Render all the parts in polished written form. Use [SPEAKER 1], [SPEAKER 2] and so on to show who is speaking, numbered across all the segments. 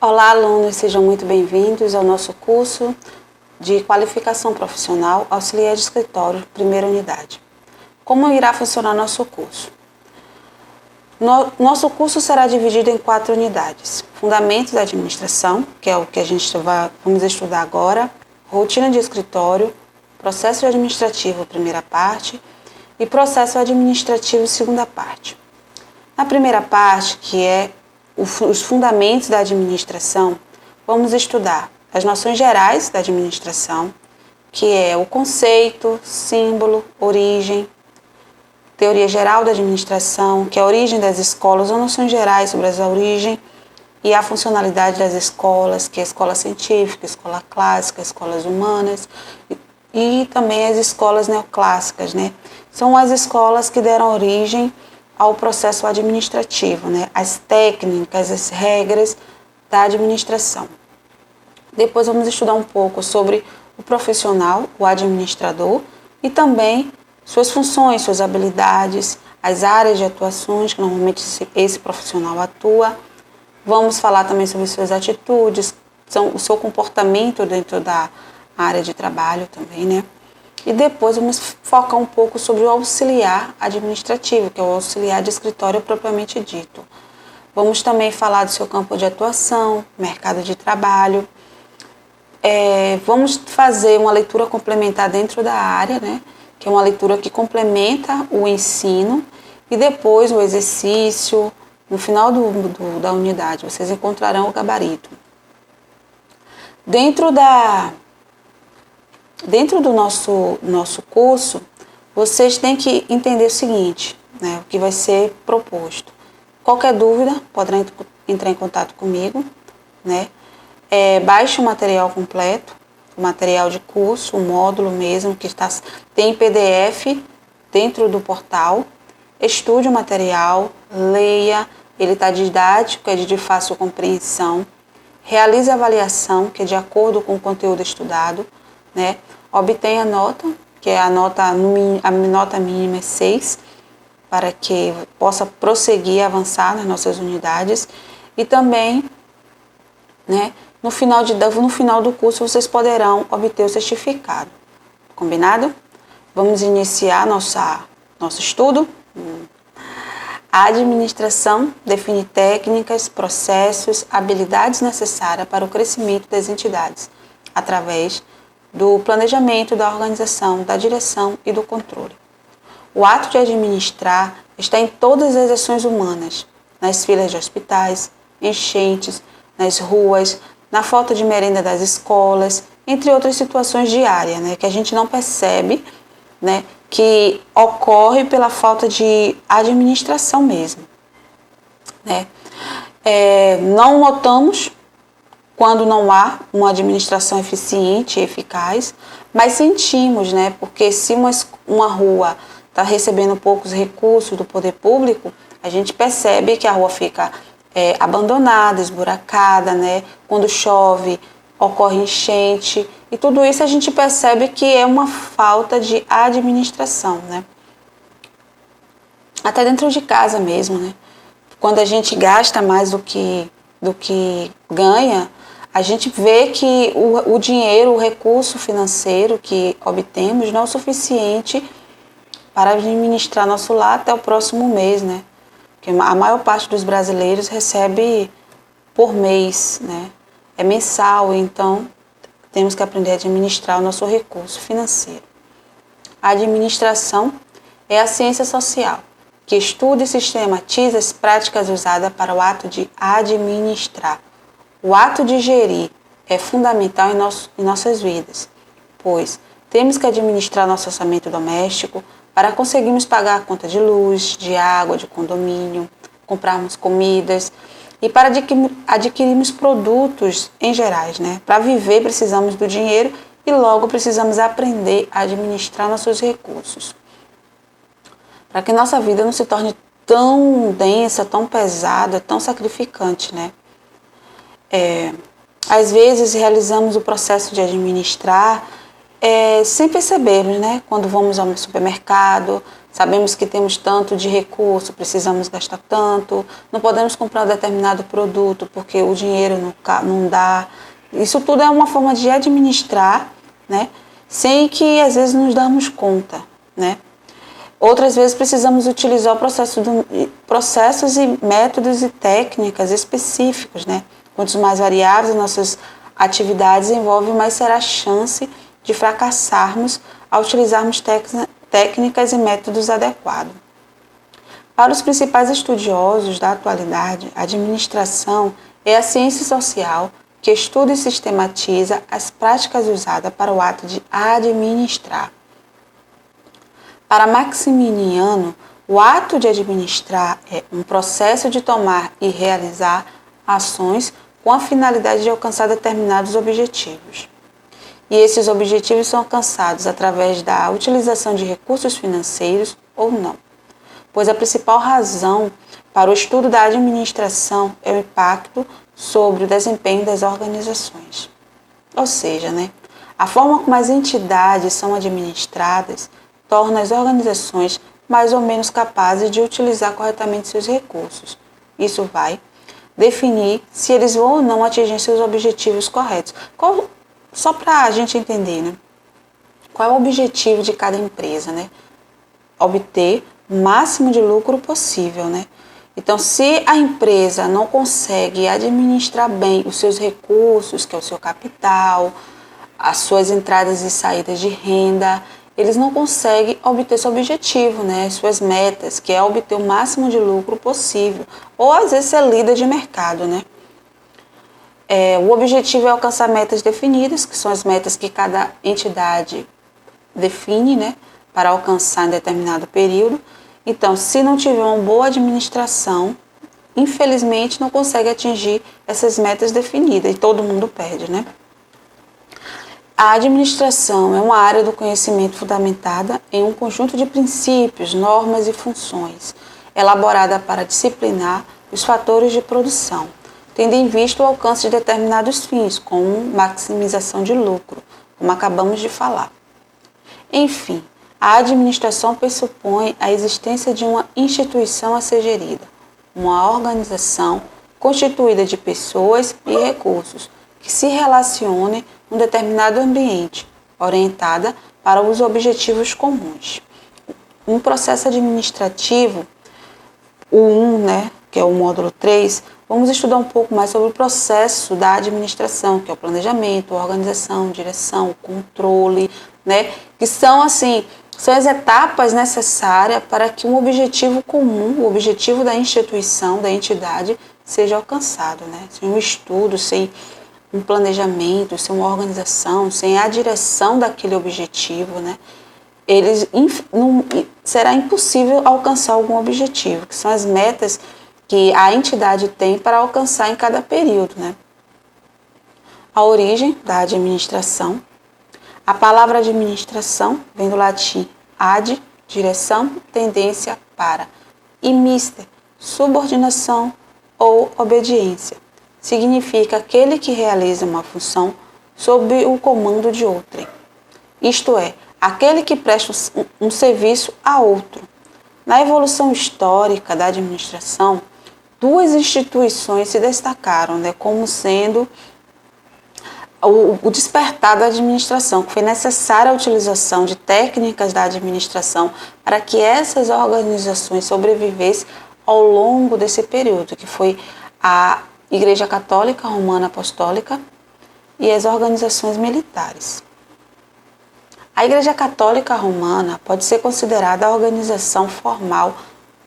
[SPEAKER 1] Olá, alunos, sejam muito bem-vindos ao nosso curso de qualificação profissional auxiliar de escritório, primeira unidade. Como irá funcionar nosso curso? Nosso curso será dividido em 4 unidades. Fundamentos da administração, que é o que vamos estudar agora, rotina de escritório, processo administrativo, primeira parte, e processo administrativo, segunda parte. Na primeira parte, que é os fundamentos da administração, vamos estudar as noções gerais da administração, que é o conceito, símbolo, origem, teoria geral da administração, que é a origem das escolas, ou noções gerais sobre a origem e a funcionalidade das escolas, que é a escola científica, a escola clássica, escolas humanas e também as escolas neoclássicas, né? São as escolas que deram origem ao processo administrativo, né? As técnicas, as regras da administração. Depois vamos estudar um pouco sobre o profissional, o administrador, e também suas funções, suas habilidades, as áreas de atuações que normalmente esse profissional atua. Vamos falar também sobre suas atitudes, o seu comportamento dentro da área de trabalho também, né? E depois vamos focar um pouco sobre o auxiliar administrativo, que é o auxiliar de escritório propriamente dito. Vamos também falar do seu campo de atuação, mercado de trabalho. Vamos fazer uma leitura complementar dentro da área, né? Que é uma leitura que complementa o ensino, e depois o exercício. No final da unidade, vocês encontrarão o gabarito. Dentro do nosso curso, vocês têm que entender o seguinte, né, o que vai ser proposto. Qualquer dúvida, poderá entrar em contato comigo, né? Baixe o material completo, o material de curso, o módulo mesmo, que tem PDF dentro do portal. Estude o material, leia, ele está didático, é de fácil compreensão. Realize a avaliação, que é de acordo com o conteúdo estudado, né? Obtenha a nota, que é a nota mínima é 6, para que possa prosseguir, avançar nas nossas unidades. E também, né, no final do curso, vocês poderão obter o certificado. Combinado? Vamos iniciar nosso estudo. A administração define técnicas, processos, habilidades necessárias para o crescimento das entidades, através do planejamento, da organização, da direção e do controle. O ato de administrar está em todas as ações humanas, nas filas de hospitais, enchentes, nas ruas, na falta de merenda das escolas, entre outras situações diárias, né, que a gente não percebe, né, que ocorre pela falta de administração mesmo, né? Não notamos quando não há uma administração eficiente e eficaz, mas sentimos, né? Porque se uma rua está recebendo poucos recursos do poder público, a gente percebe que a rua fica abandonada, esburacada, né? Quando chove, ocorre enchente, e tudo isso a gente percebe que é uma falta de administração, né? Até dentro de casa mesmo, né? Quando a gente gasta mais do que ganha, a gente vê que o dinheiro, o recurso financeiro que obtemos não é o suficiente para administrar nosso lar até o próximo mês, né? Porque a maior parte dos brasileiros recebe por mês, né? É mensal, então temos que aprender a administrar o nosso recurso financeiro. A administração é a ciência social, que estuda e sistematiza as práticas usadas para o ato de administrar. O ato de gerir é fundamental em nossas vidas, pois temos que administrar nosso orçamento doméstico para conseguirmos pagar a conta de luz, de água, de condomínio, comprarmos comidas e para adquirirmos produtos em gerais, né? Para viver precisamos do dinheiro e logo precisamos aprender a administrar nossos recursos. Para que nossa vida não se torne tão densa, tão pesada, tão sacrificante, né? Às vezes realizamos o processo de administrar sem percebermos, né? Quando vamos ao supermercado, Sabemos que temos tanto de recurso, precisamos gastar tanto, não podemos comprar um determinado produto porque o dinheiro não dá. Isso tudo é uma forma de administrar, né? Sem que às vezes nos damos conta, né? Outras vezes precisamos utilizar processos e métodos e técnicas específicos, né? Quantos mais variáveis nossas atividades envolvem, mais será a chance de fracassarmos ao utilizarmos técnicas e métodos adequados. Para os principais estudiosos da atualidade, a administração é a ciência social que estuda e sistematiza as práticas usadas para o ato de administrar. Para Maximiano, o ato de administrar é um processo de tomar e realizar ações com a finalidade de alcançar determinados objetivos. E esses objetivos são alcançados através da utilização de recursos financeiros ou não, pois a principal razão para o estudo da administração é o impacto sobre o desempenho das organizações. Ou seja, a forma como as entidades são administradas torna as organizações mais ou menos capazes de utilizar corretamente seus recursos. Isso vai definir se eles vão ou não atingir seus objetivos corretos. Só para a gente entender, qual é o objetivo de cada empresa, Obter o máximo de lucro possível, Então, se a empresa não consegue administrar bem os seus recursos, que é o seu capital, as suas entradas e saídas de renda, eles não conseguem obter seu objetivo, suas metas, que é obter o máximo de lucro possível, ou às vezes ser líder de mercado, O objetivo é alcançar metas definidas, que são as metas que cada entidade define, para alcançar em determinado período. Então, se não tiver uma boa administração, infelizmente não consegue atingir essas metas definidas e todo mundo perde, A administração é uma área do conhecimento fundamentada em um conjunto de princípios, normas e funções, elaborada para disciplinar os fatores de produção, tendo em vista o alcance de determinados fins, como maximização de lucro, como acabamos de falar. Enfim, a administração pressupõe a existência de uma instituição a ser gerida, uma organização constituída de pessoas e recursos que se relacionem num determinado ambiente, orientada para os objetivos comuns. Um processo administrativo, o 1, que é o módulo 3, vamos estudar um pouco mais sobre o processo da administração, que é o planejamento, a organização, a direção, o controle, que são as etapas necessárias para que um objetivo comum, o objetivo da instituição, da entidade, seja alcançado, Sem um estudo, sem um planejamento, sem uma organização, sem a direção daquele objetivo, será impossível alcançar algum objetivo, que são as metas que a entidade tem para alcançar em cada período, A origem da administração. A palavra administração vem do latim ad, direção, tendência para, e mister, subordinação ou obediência. Significa aquele que realiza uma função sob o comando de outrem. Isto é, aquele que presta um serviço a outro. Na evolução histórica da administração, duas instituições se destacaram, como sendo o despertar da administração, que foi necessária a utilização de técnicas da administração para que essas organizações sobrevivessem ao longo desse período, que foi a Igreja Católica Romana Apostólica e as organizações militares. A Igreja Católica Romana pode ser considerada a organização formal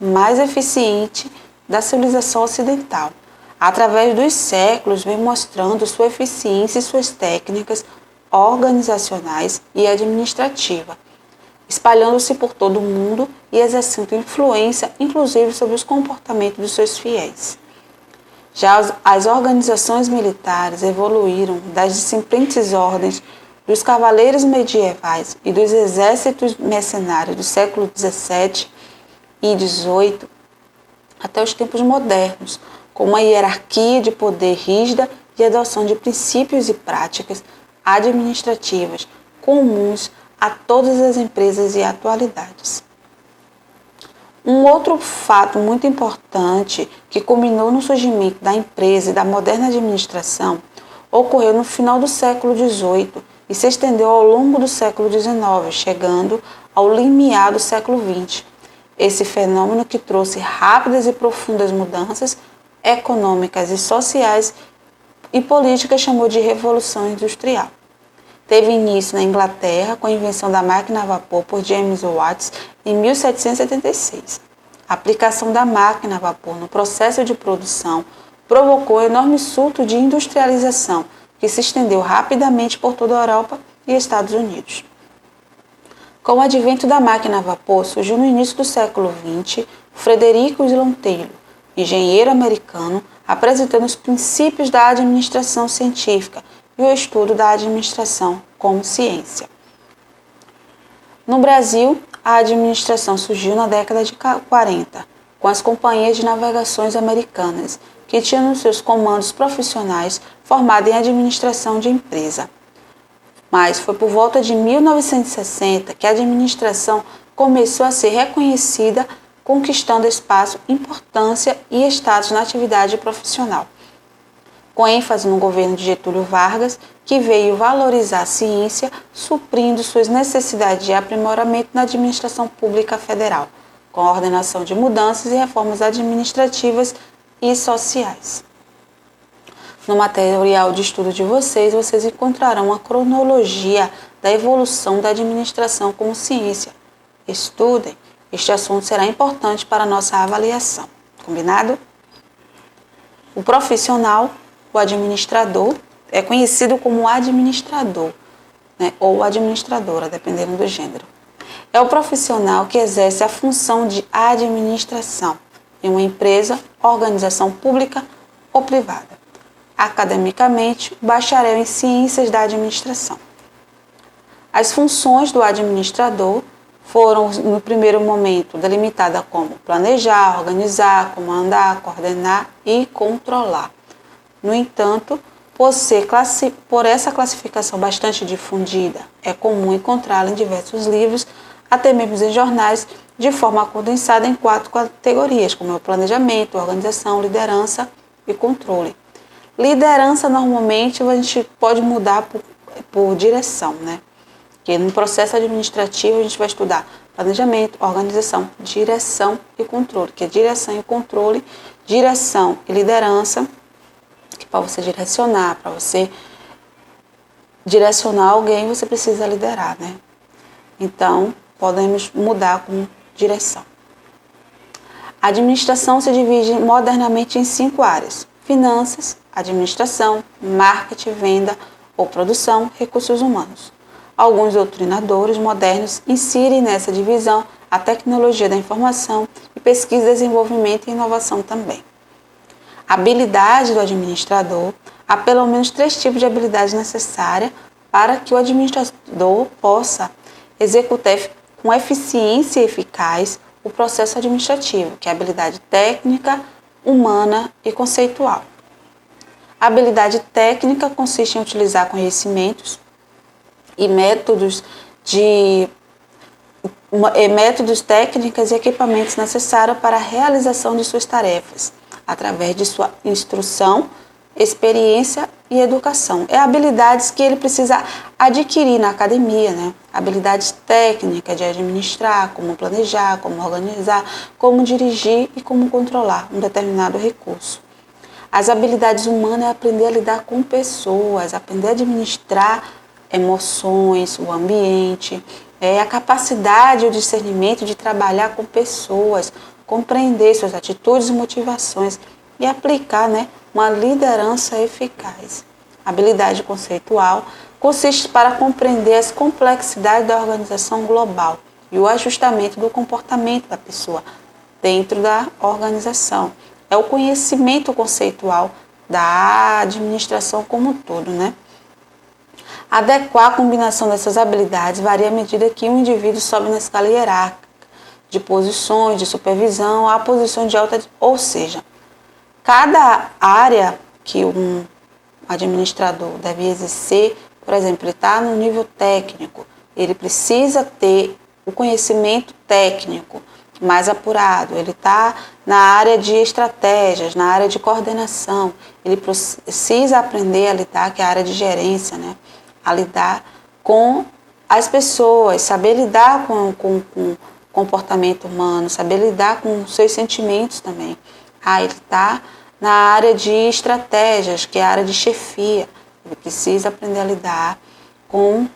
[SPEAKER 1] mais eficiente da civilização ocidental. Através dos séculos, vem mostrando sua eficiência e suas técnicas organizacionais e administrativas, espalhando-se por todo o mundo e exercendo influência, inclusive sobre os comportamentos dos seus fiéis. Já as organizações militares evoluíram das simples ordens dos cavaleiros medievais e dos exércitos mercenários do século XVII e XVIII até os tempos modernos, com uma hierarquia de poder rígida e adoção de princípios e práticas administrativas comuns a todas as empresas e atualidades. Um outro fato muito importante que culminou no surgimento da empresa e da moderna administração ocorreu no final do século XVIII e se estendeu ao longo do século XIX, chegando ao limiar do século XX. Esse fenômeno que trouxe rápidas e profundas mudanças econômicas e sociais e políticas chamou de Revolução Industrial. Teve início na Inglaterra com a invenção da máquina a vapor por James Watt em 1776. A aplicação da máquina a vapor no processo de produção provocou um enorme surto de industrialização que se estendeu rapidamente por toda a Europa e Estados Unidos. Com o advento da máquina a vapor, surgiu no início do século XX Frederico Sloan Taylor, engenheiro americano, apresentando os princípios da administração científica e o estudo da administração como ciência. No Brasil, a administração surgiu na década de 40, com as companhias de navegações americanas, que tinham nos seus comandos profissionais formado em administração de empresa. Mas foi por volta de 1960 que a administração começou a ser reconhecida, conquistando espaço, importância e status na atividade profissional. Com ênfase no governo de Getúlio Vargas, que veio valorizar a ciência, suprindo suas necessidades de aprimoramento na administração pública federal, com a ordenação de mudanças e reformas administrativas e sociais. No material de estudo de vocês encontrarão a cronologia da evolução da administração como ciência. Estudem, este assunto será importante para a nossa avaliação. Combinado? O profissional, o administrador, é conhecido como administrador, ou administradora, dependendo do gênero. É o profissional que exerce a função de administração em uma empresa, organização pública ou privada. Academicamente, bacharel em Ciências da Administração. As funções do administrador foram, no primeiro momento, delimitadas como planejar, organizar, comandar, coordenar e controlar. No entanto, por essa classificação bastante difundida, é comum encontrá-la em diversos livros, até mesmo em jornais, de forma condensada em 4 categorias, como é o planejamento, organização, liderança e controle. Liderança, normalmente, a gente pode mudar por direção, Porque no processo administrativo, a gente vai estudar planejamento, organização, direção e controle, que é direção e controle, direção e liderança, que para você direcionar, para você direcionar alguém, você precisa liderar, Então, podemos mudar com direção. A administração se divide modernamente em 5 áreas: finanças, administração, marketing, venda ou produção, recursos humanos. Alguns doutrinadores modernos inserem nessa divisão a tecnologia da informação e pesquisa, desenvolvimento e inovação também. A habilidade do administrador: há pelo menos 3 tipos de habilidades necessárias para que o administrador possa executar com eficiência e eficaz o processo administrativo, que é a habilidade técnica, humana e conceitual. A habilidade técnica consiste em utilizar conhecimentos e métodos técnicos e equipamentos necessários para a realização de suas tarefas, através de sua instrução, experiência e educação. É habilidades que ele precisa adquirir na academia, Habilidades técnicas de administrar, como planejar, como organizar, como dirigir e como controlar um determinado recurso. As habilidades humanas é aprender a lidar com pessoas, aprender a administrar emoções, o ambiente, a capacidade e o discernimento de trabalhar com pessoas, compreender suas atitudes e motivações e aplicar uma liderança eficaz. A habilidade conceitual consiste para compreender as complexidades da organização global e o ajustamento do comportamento da pessoa dentro da organização. É o conhecimento conceitual da administração como um todo, Adequar a combinação dessas habilidades varia à medida que um indivíduo sobe na escala hierárquica, de posições de supervisão a posições de alta, ou seja, cada área que um administrador deve exercer, por exemplo, ele está no nível técnico, ele precisa ter o conhecimento técnico, mais apurado, ele está na área de estratégias, na área de coordenação, ele precisa aprender a lidar, que é a área de gerência, né? A lidar com as pessoas, saber lidar com o comportamento humano, saber lidar com os seus sentimentos também. Ele está na área de estratégias, que é a área de chefia, ele precisa aprender a lidar com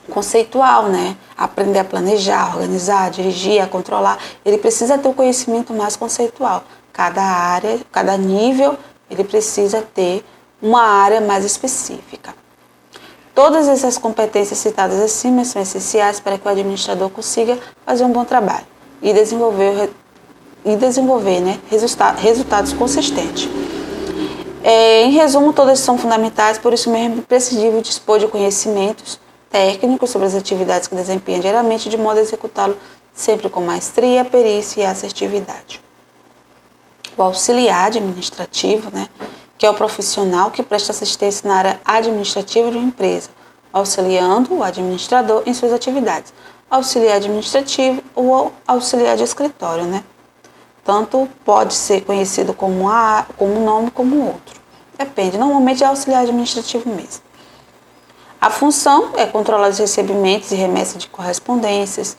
[SPEAKER 1] conceitual, né? Aprender a planejar, organizar, dirigir, a controlar. Ele precisa ter um conhecimento mais conceitual. Cada área, cada nível, ele precisa ter uma área mais específica. Todas essas competências citadas acima são essenciais para que o administrador consiga fazer um bom trabalho e desenvolver né, resultados consistentes. Em resumo, todas são fundamentais, por isso mesmo é imprescindível dispor de conhecimentos técnicos sobre as atividades que desempenha diariamente, de modo a executá-lo sempre com maestria, perícia e assertividade. O auxiliar administrativo, né, que é o profissional que presta assistência na área administrativa de uma empresa, auxiliando o administrador em suas atividades. Auxiliar administrativo ou auxiliar de escritório, né? Tanto pode ser conhecido como um nome como outro. Depende, normalmente é auxiliar administrativo mesmo. A função é controlar os recebimentos e remessas de correspondências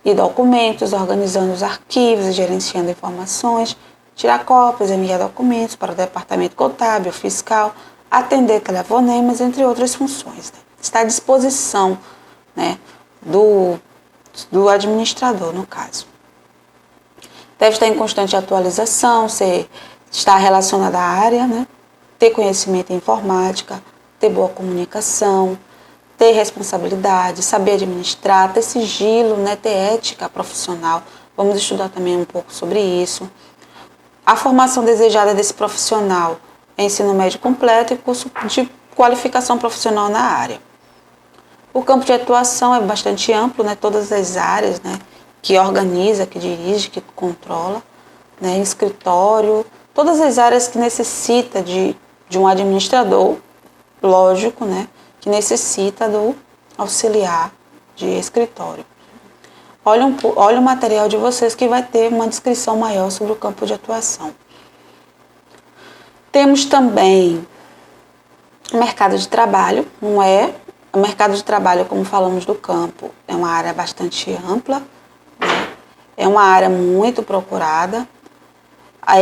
[SPEAKER 1] e documentos, organizando os arquivos e gerenciando informações, tirar cópias, enviar documentos para o departamento contábil, fiscal, atender telefonemas, entre outras funções. Né? Está à disposição, né, do administrador, no caso. Deve estar em constante atualização, estar relacionado à área, né? Ter conhecimento em informática, ter boa comunicação, ter responsabilidade, saber administrar, ter sigilo, né? Ter ética profissional. Vamos estudar também um pouco sobre isso. A formação desejada desse profissional é ensino médio completo e curso de qualificação profissional na área. O campo de atuação é bastante amplo, né? Todas as áreas, né? Que organiza, que dirige, que controla, né? Escritório, todas as áreas que necessita de um administrador, lógico, né? Que necessita do auxiliar de escritório. Olha o material de vocês que vai ter uma descrição maior sobre o campo de atuação. Temos também o mercado de trabalho, não é? O mercado de trabalho, como falamos do campo, é uma área bastante ampla, né? É uma área muito procurada.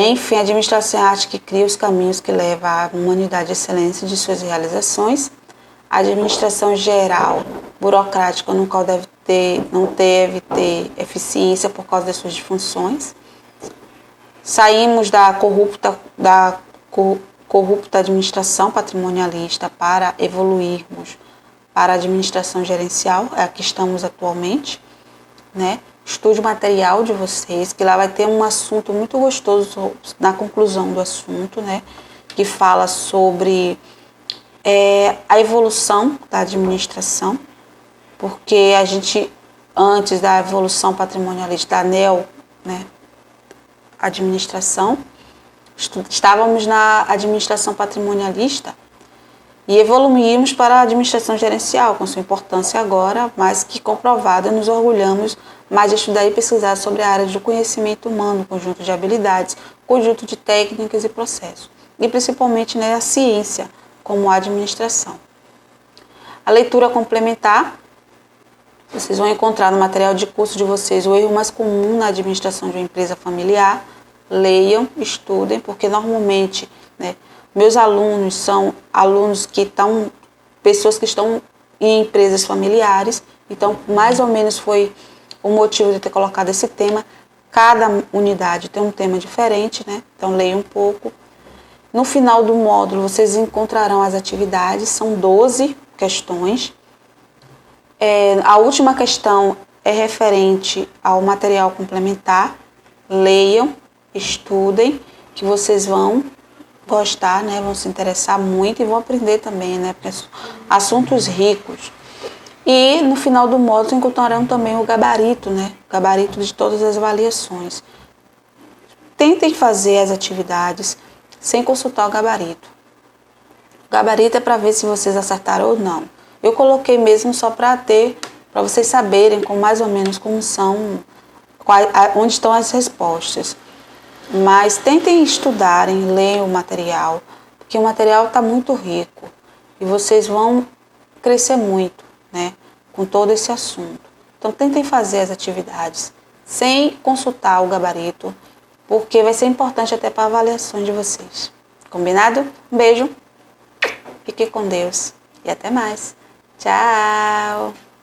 [SPEAKER 1] Enfim, a administração é a arte que cria os caminhos que levam à humanidade à excelência de suas realizações. A administração geral, burocrática, no qual não deve ter eficiência por causa das suas disfunções. Saímos da corrupta administração patrimonialista para evoluirmos para a administração gerencial, é a que estamos atualmente, né? Estude o material de vocês, que lá vai ter um assunto muito gostoso na conclusão do assunto, né? Que fala sobre a evolução da administração, porque a gente, antes da evolução patrimonialista, da neo, né, administração, estávamos na administração patrimonialista e evoluímos para a administração gerencial, com sua importância agora, mas que comprovada, nos orgulhamos mais de estudar e pesquisar sobre a área do conhecimento humano, conjunto de habilidades, conjunto de técnicas e processos, e principalmente, né, a ciência, como a administração. A leitura complementar, vocês vão encontrar no material de curso de vocês o erro mais comum na administração de uma empresa familiar. Leiam, estudem, porque normalmente, né, meus alunos são alunos pessoas que estão em empresas familiares, então mais ou menos foi o motivo de ter colocado esse tema. Cada unidade tem um tema diferente, né? Então leiam um pouco. No final do módulo vocês encontrarão as atividades, são 12 questões. A última questão é referente ao material complementar. Leiam, estudem, que vocês vão gostar, né? Vão se interessar muito e vão aprender também, né? Porque são assuntos ricos. E no final do módulo encontrarão também o gabarito, né? O gabarito de todas as avaliações. Tentem fazer as atividades sem consultar o gabarito. O gabarito é para ver se vocês acertaram ou não. Eu coloquei mesmo só para vocês saberem mais ou menos como são onde estão as respostas. Mas tentem estudarem, leiam o material, porque o material está muito rico e vocês vão crescer muito, né, com todo esse assunto. Então tentem fazer as atividades sem consultar o gabarito, porque vai ser importante até para a avaliação de vocês. Combinado? Um beijo, fique com Deus e até mais. Tchau!